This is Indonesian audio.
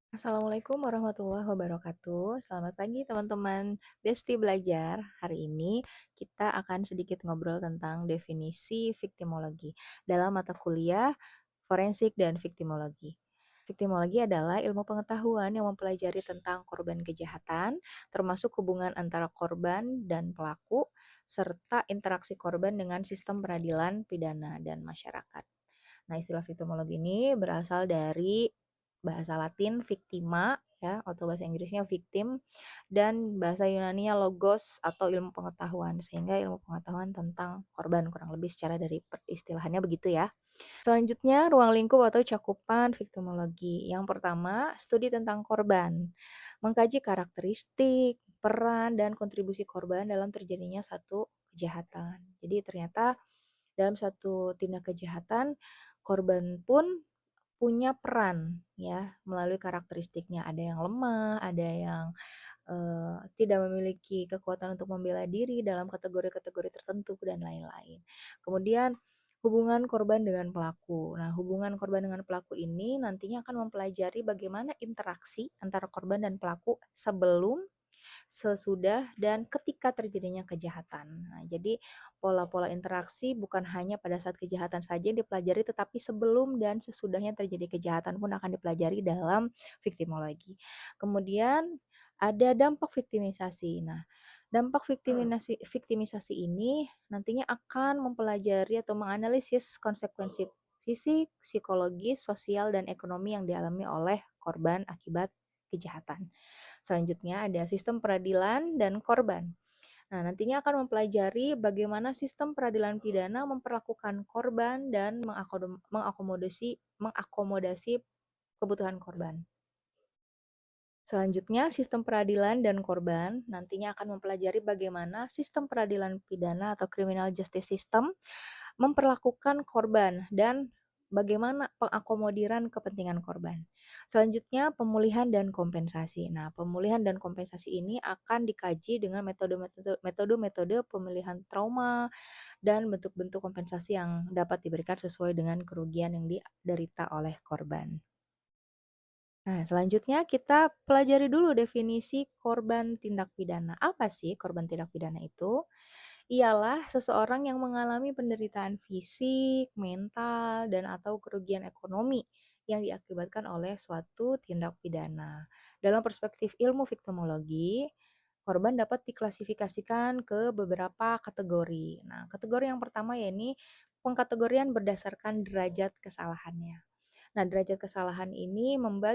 Assalamualaikum warahmatullahi wabarakatuh. Selamat pagi teman-teman Besti Belajar. Hari ini kita akan sedikit ngobrol tentang definisi viktimologi dalam mata kuliah forensik dan viktimologi. Viktimologi adalah ilmu pengetahuan yang mempelajari tentang korban kejahatan, termasuk hubungan antara korban dan pelaku, serta interaksi korban dengan sistem peradilan, pidana, dan masyarakat. Nah, istilah viktimologi ini berasal dari bahasa Latin victima ya, atau bahasa Inggrisnya victim, dan bahasa Yunaninya logos atau ilmu pengetahuan, sehingga ilmu pengetahuan tentang korban, kurang lebih secara dari istilahannya begitu ya. Selanjutnya, ruang lingkup atau cakupan viktimologi. Yang pertama, studi tentang korban. Mengkaji karakteristik, peran, dan kontribusi korban dalam terjadinya satu kejahatan. Jadi ternyata dalam satu tindak kejahatan, korban pun punya peran ya melalui karakteristiknya. Ada yang lemah, ada yang tidak memiliki kekuatan untuk membela diri dalam kategori-kategori tertentu dan lain-lain. Kemudian hubungan korban dengan pelaku. Nah, hubungan korban dengan pelaku ini nantinya akan mempelajari bagaimana interaksi antara korban dan pelaku sebelum, sesudah, dan ketika terjadinya kejahatan. Nah, jadi pola-pola interaksi bukan hanya pada saat kejahatan saja yang dipelajari, tetapi sebelum dan sesudahnya terjadi kejahatan pun akan dipelajari dalam viktimologi. Kemudian ada dampak viktimisasi. Nah, dampak viktimisasi ini nantinya akan mempelajari atau menganalisis konsekuensi fisik, psikologis, sosial, dan ekonomi yang dialami oleh korban akibat kejahatan. Selanjutnya ada sistem peradilan dan korban. Nah, nantinya akan mempelajari bagaimana sistem peradilan pidana memperlakukan korban dan mengakomodasi kebutuhan korban. Selanjutnya, sistem peradilan dan korban nantinya akan mempelajari bagaimana sistem peradilan pidana atau criminal justice system memperlakukan korban dan bagaimana pengakomodiran kepentingan korban. Selanjutnya, pemulihan dan kompensasi. Nah, pemulihan dan kompensasi ini akan dikaji dengan metode-metode pemilihan trauma dan bentuk-bentuk kompensasi yang dapat diberikan sesuai dengan kerugian yang diderita oleh korban. Nah, selanjutnya kita pelajari dulu definisi korban tindak pidana. Apa sih korban tindak pidana itu? Ialah seseorang yang mengalami penderitaan fisik, mental, dan atau kerugian ekonomi yang diakibatkan oleh suatu tindak pidana. Dalam perspektif ilmu viktimologi, korban dapat diklasifikasikan ke beberapa kategori. Nah, kategori yang pertama yakni pengkategorian berdasarkan derajat kesalahannya. Nah, derajat kesalahan ini membagi